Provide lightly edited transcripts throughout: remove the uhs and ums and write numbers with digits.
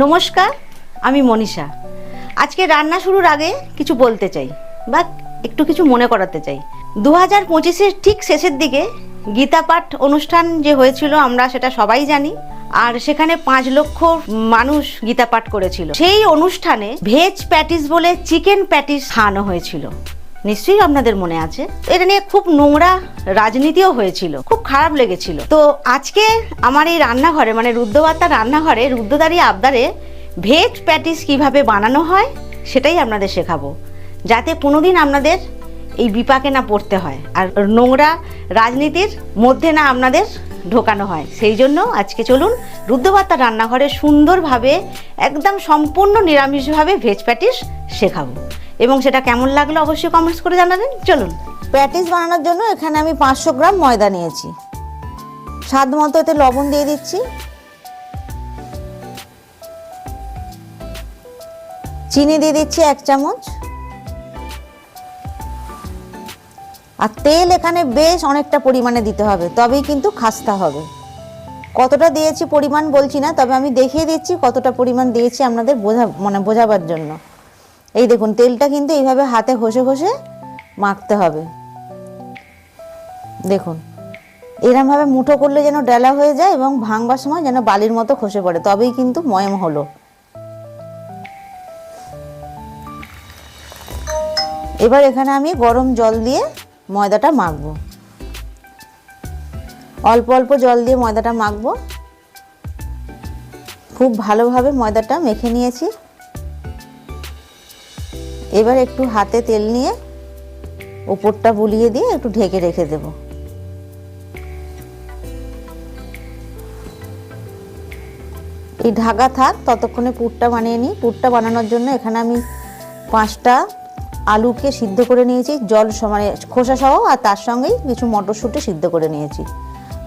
নমস্কার, আমি মনীষা। আজকে রান্না শুরুর আগে কিছু বলতে চাই বা একটু কিছু মনে করাতে চাই। 2025-এর ঠিক শেষের দিকে গীতা পাঠ অনুষ্ঠান যে হয়েছিল আমরা সেটা সবাই জানি, আর সেখানে 5 লক্ষ মানুষ গীতা পাঠ করেছিল। সেই অনুষ্ঠানে ভেজ প্যাটিস বলে চিকেন প্যাটিস খাওয়ানো হয়েছিল, নিশ্চয়ই আপনাদের মনে আছে। এটা নিয়ে খুব নোংরা রাজনীতিও হয়েছিল, খুব খারাপ লেগেছিল। তো আজকে আমার এই রান্নাঘরে মানে রুদ্রবার্তার রান্নাঘরে রুদ্রদারি আবদারে ভেজ প্যাটিস কিভাবে বানানো হয় সেটাই আপনাদের শেখাবো, যাতে কোনোদিন আপনাদের এই বিপাকে না পড়তে হয় আর নোংরা রাজনীতির মধ্যে না আপনাদের ঢোকানো হয়। সেই জন্য আজকে চলুন রুদ্রবার্তার রান্নাঘরে সুন্দরভাবে একদম সম্পূর্ণ নিরামিষভাবে ভেজ প্যাটিস শেখাবো, এবং সেটা কেমন লাগলো অবশ্যই কমেন্টস করে জানাবেন। চলুন। প্যাটিস বানানোর জন্য এখানে আমি 500 গ্রাম ময়দা নিয়েছি। স্বাদ মতো এতে লবণ দিয়ে দিচ্ছি, চিনি দিয়ে দিচ্ছি 1 চামচ, আর তেল এখানে বেশ অনেকটা পরিমাণে দিতে হবে, তবেই কিন্তু খাস্তা হবে। কতটা দিয়েছি পরিমাণ বলছি না, তবে আমি দেখিয়ে দিচ্ছি কতটা পরিমাণ দিয়েছি আপনাদের বোঝাবার জন্য। এই দেখুন, তেলটা কিন্তু এইভাবে হাতে ঘষে ঘষে মাখতে হবে। দেখুন, এরমভাবে মুঠো করলে যেন ডেলা হয়ে যায় এবং ভাঙবার সময় যেন বালির মতো খসে পড়ে, তবেই কিন্তু ময়ম হলো। এবার এখানে আমি গরম জল দিয়ে ময়দাটা মাখবো। অল্প অল্প জল দিয়ে ময়দাটা মাখবো। খুব ভালোভাবে ময়দাটা মেখে নিয়েছি। এবার একটু হাতে তেল নিয়ে উপরটা বুলিয়ে দিয়ে একটু ঢেকে রেখে দেব। এই ঢাকা থাক, ততক্ষণে পুরটা বানিয়ে নিই। পুরটা বানানোর জন্য এখানে আমি 5টা আলুকে সিদ্ধ করে নিয়েছি, জল মানে খোসা সহ, আর তার সঙ্গেই কিছু মটরশুঁটি সিদ্ধ করে নিয়েছি।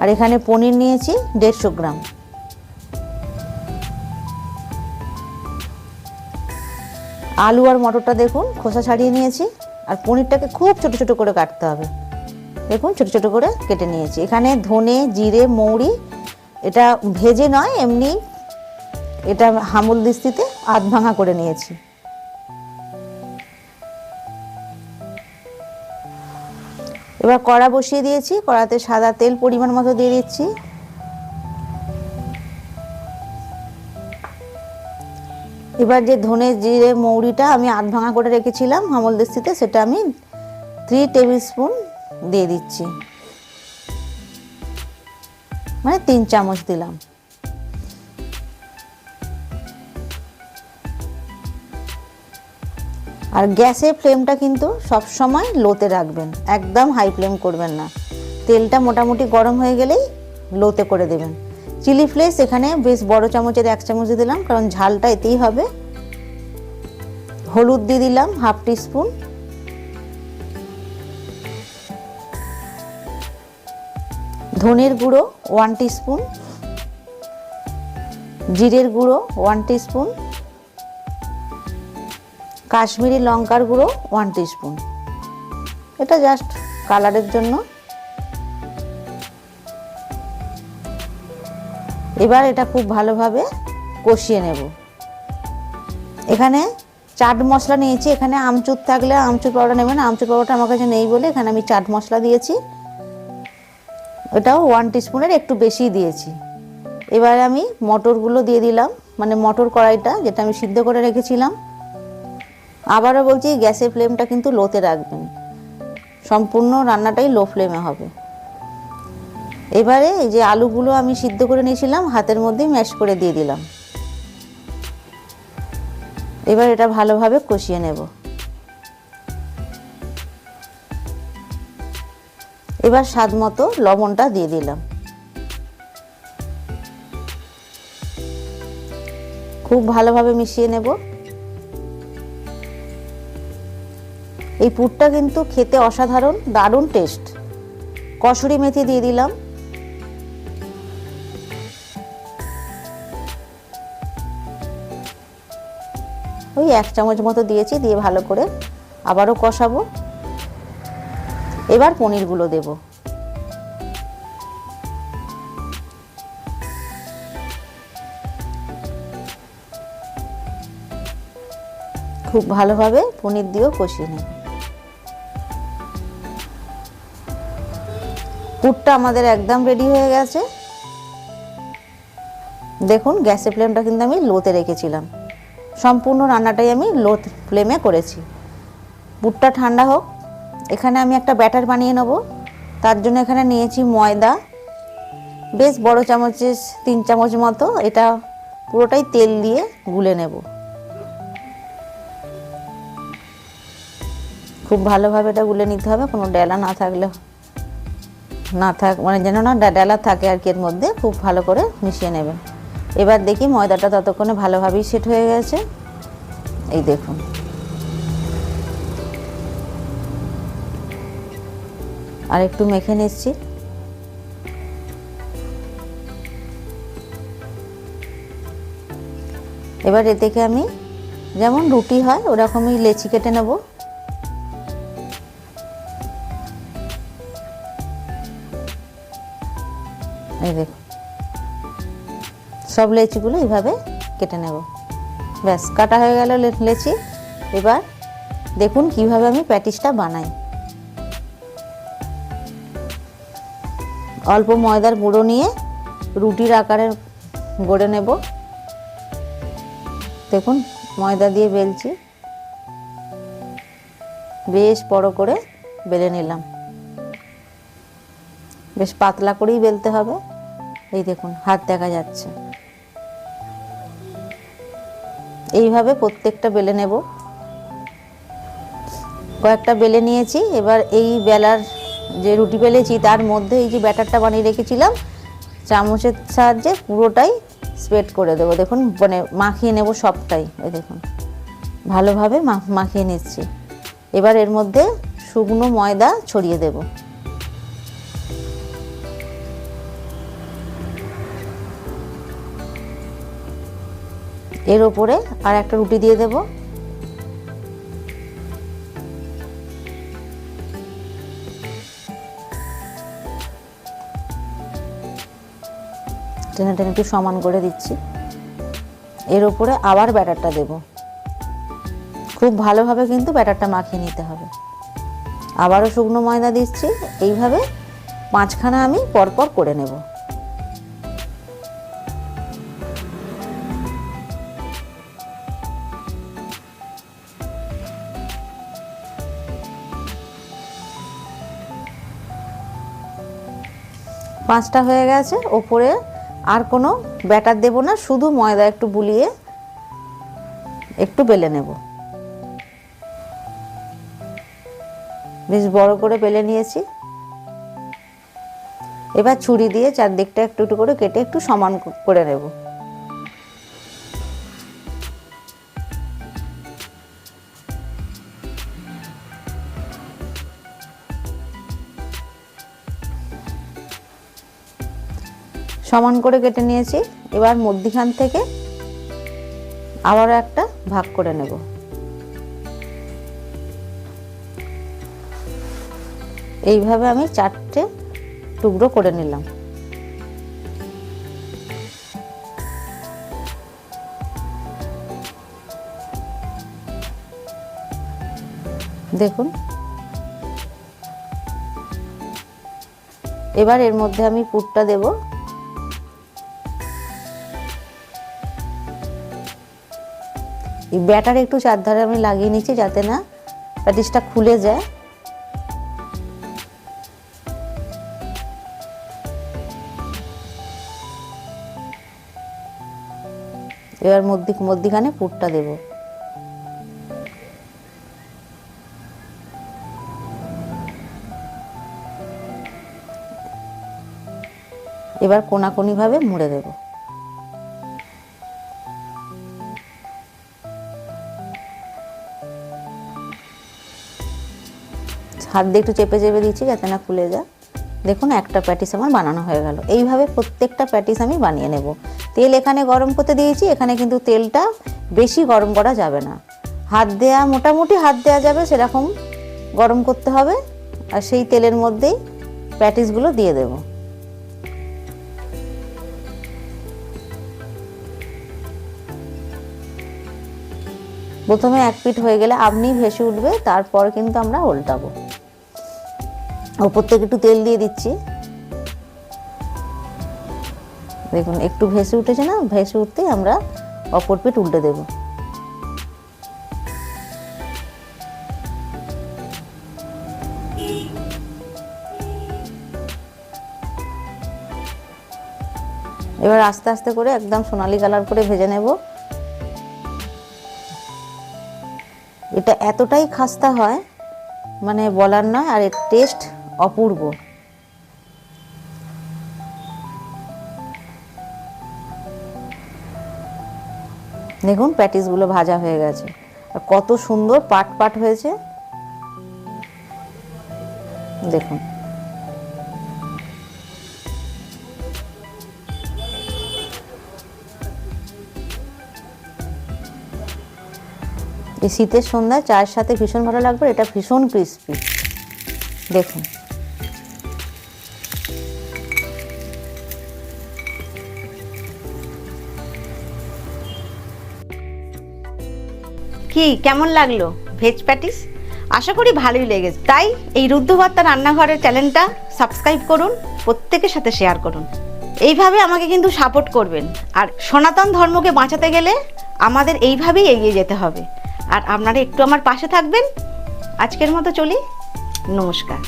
আর এখানে পনির নিয়েছি 150 গ্রাম। আলু আর মটরটা দেখুন খোসা ছাড়িয়ে নিয়েছি, আর পনিরটাকে খুব ছোট ছোট করে কাটতে হবে। দেখুন ছোট ছোট করে কেটে নিয়েছি। এখানে ধনে, জিরে, মৌরি, এটা ভেজে নয় এমনি, এটা হামল দিস্তিতে আধ ভাঙা করে নিয়েছি। এবার কড়া বসিয়ে দিয়েছি, কড়াতে সাদা তেল পরিমাণ মতো দিয়ে দিচ্ছি। এবার যে ধনে, জিরে, মৌরিটা আমি আধ ভাঙা করে রেখেছিলাম হামলদিস্তিতে, সেটা আমি 3 টেবিল স্পুন দিয়ে দিচ্ছি, মানে 3 চামচ দিলাম। আর গ্যাসের ফ্লেমটা কিন্তু সব সময় লোতে রাখবেন, একদম হাই ফ্লেম করবেন না। তেলটা মোটামুটি গরম হয়ে গেলেই লোতে করে দেবেন। চিলি ফ্লেক্স এখানে বেশ বড় চামচের 1 চামচ দিয়ে দিলাম, কারণ ঝালটা এতেই হবে। হলুদ দিয়ে দিলাম 1/2 টিস্পুন। ধনের গুঁড়ো 1 টিস্পুন, জিরের গুঁড়ো 1 টিস্পুন, কাশ্মীরি লঙ্কার গুঁড়ো 1 টিস্পুন। এটা জাস্ট কালারের জন্য। এবার এটা খুব ভালোভাবে কষিয়ে নেব। এখানে চাট মশলা নিয়েছি, এখানে আমচুর থাকলে আমচুর পাউডার নেবেন, আমচুর পাউডারটা আমার কাছে নেই বলে এখানে আমি চাট মশলা দিয়েছি। এটাও 1 টিস্পুনের একটু বেশি দিয়েছি। এবার আমি মটরগুলো দিয়ে দিলাম, মানে মটর কড়াইটা যেটা আমি সিদ্ধ করে রেখেছিলাম। আবারও বলছি, গ্যাসের ফ্লেমটা কিন্তু লোতে রাখবেন, সম্পূর্ণ রান্নাটাই লো ফ্লেমে হবে। এবারে এই যে আলুগুলো আমি সিদ্ধ করে নিয়েছিলাম হাতের মধ্যেই ম্যাশ করে দিয়ে দিলাম। এবার এটা ভালোভাবে কষিয়ে নেব। এবার স্বাদ মতো লবণটা দিয়ে দিলাম। খুব ভালোভাবে মিশিয়ে নেব। এই পুরটা কিন্তু খেতে অসাধারণ, দারুণ টেস্ট। কসুরি মেথি দিয়ে দিলাম। ওই 1 চামচ মতো দিয়েছি, দিয়ে ভালো করে আবারও কষাবো। এবার পনিরগুলো দেব। খুব ভালোভাবে পনির দিয়েও কষিয়ে নেব। পুরটা আমাদের একদম রেডি হয়ে গেছে। দেখুন গ্যাসের ফ্লেমটা কিন্তু আমি লোতে রেখেছিলাম, সম্পূর্ণ রান্নাটাই আমি লো ফ্লেমে করেছি। পুরটা ঠান্ডা হোক, এখানে আমি একটা ব্যাটার বানিয়ে নেব। তার জন্য এখানে নিয়েছি ময়দা, বেশ বড় চামচের 3 চামচ মতো। এটা পুরোটাই তেল দিয়ে গুলে নেব। খুব ভালোভাবে এটা গুলে নিতে হবে, কোনো ডেলা না থাকলে মানে যেন না ডেলা থাকে আর কি এর মধ্যে। খুব ভালো করে মিশিয়ে নেবেন। এবার দেখি ময়দাটা ততক্ষণে ভালোভাবেই সেট হয়ে গেছে। এই দেখুন, আর একটু মেখে নিচ্ছি। এবার এ থেকে আমি যেমন রুটি হয় ওরকমই লেচি কেটে নেব। এই দেখুন, সব লেচিগুলো এইভাবে কেটে নেব। ব্যাস, কাটা হয়ে গেল লেচি। এবার দেখুন কিভাবে আমি প্যাটিসটা বানাই। অল্প ময়দার গুঁড়ো নিয়ে রুটির আকারে গড়ে নেব। দেখুন ময়দা দিয়ে বেলছি, বেশ বড় করে বেলে নিলাম। বেশ পাতলা করেই বেলতে হবে। এই দেখুন হাত দেখা যাচ্ছে। এইভাবে প্রত্যেকটা বেলে নেব। কয়েকটা বেলে নিয়েছি। এবার এই বেলার যে রুটি বেলেছি তার মধ্যে এই যে ব্যাটারটা বানিয়ে রেখেছিলাম চামচের সাহায্যে পুরোটাই স্প্রেড করে দেবো। দেখুন মানে মাখিয়ে নেব সবটাই। এই দেখুন ভালোভাবে মাখিয়ে নিচ্ছি। এবার এর মধ্যে শুকনো ময়দা ছড়িয়ে দেব। এর ওপরে আর একটা রুটি দিয়ে দেব। টেনে টেনে একটু সমান করে দিচ্ছি। এর ওপরে আবার ব্যাটারটা দেব। খুব ভালোভাবে কিন্তু ব্যাটারটা মাখিয়ে নিতে হবে। আবারও শুকনো ময়দা দিচ্ছি। এইভাবে 5খানা আমি পরপর করে নেব। পাঁচটা হয়ে গেছে। ওপরে আর কোনো ব্যাটার দেব না, শুধু ময়দা একটু বুলিয়ে একটু বেলে নেব। বেশ বড় করে বেলে নিয়েছি। এবার ছুরি দিয়ে চারদিকটা একটু একটু করে কেটে একটু সমান করে নেব। সমান করে কেটে নিয়েছি। এবার মধ্যিখান থেকে আবারও একটা ভাগ করে নেব। এইভাবে আমি 4টে টুকরো করে নিলাম। দেখুন এবার এর মধ্যে আমি পুরটা দেব। এই ব্যাটার একটু চারধারে আমি লাগিয়ে নিচ্ছি যাতে না প্যাটিসটা খুলে যায়। এবার মধ্যিখানে পুরটা দেব। এবার কোনাকুনি ভাবে মুড়ে দেব। হাত দিয়ে একটু চেপে চেপে দিচ্ছি যাতে না খুলে যায়। দেখুন একটা প্যাটিস আমার বানানো হয়ে গেল। এইভাবে প্রত্যেকটা প্যাটিস আমি বানিয়ে নেব। তেল এখানে গরম করতে দিয়েছি। এখানে কিন্তু তেলটা বেশি গরম করা যাবে না। মোটামুটি হাত দেওয়া যাবে সেরকম গরম করতে হবে। আর সেই তেলের মধ্যেই প্যাটিসগুলো দিয়ে দেব। প্রথমে এক পিঠ হয়ে গেলে আপনি ভেসে উঠবে, তারপর কিন্তু আমরা উল্টাবো। ওপর থেকে একটু তেল দিয়ে দিচ্ছি, দেখুন একটু ভেসে উঠেছে না, ভেসে উঠতেই আমরা অপর পিঠ উল্টে দেব। এবার আস্তে আস্তে করে একদম সোনালী কালার করে ভেজে নেব। এটা এতটাই খাস্তা হয় মানে বলার নয়, আর এর টেস্ট অপূর্ব। দেখুন প্যাটিসগুলো ভাজা হয়ে গেছে, আর কত সুন্দর পাট পাট হয়েছে দেখুন। এই শীতের সন্ধ্যায় চায়ের সাথে ভীষণ ভালো লাগবে, এটা ভীষণ ক্রিস্পি দেখুন। কি কেমন লাগলো ভেজ প্যাটিস? আশা করি ভালোই লেগেছে। তাই এই রুদ্ধভর্তা রান্নাঘরের চ্যানেলটা সাবস্ক্রাইব করুন, প্রত্যেকের সাথে শেয়ার করুন। এইভাবে আমাকে কিন্তু সাপোর্ট করবেন। আর সনাতন ধর্মকে বাঁচাতে গেলে আমাদের এইভাবেই এগিয়ে যেতে হবে। আর আপনারা একটু আমার পাশে থাকবেন। আজকের মতো চলি, নমস্কার।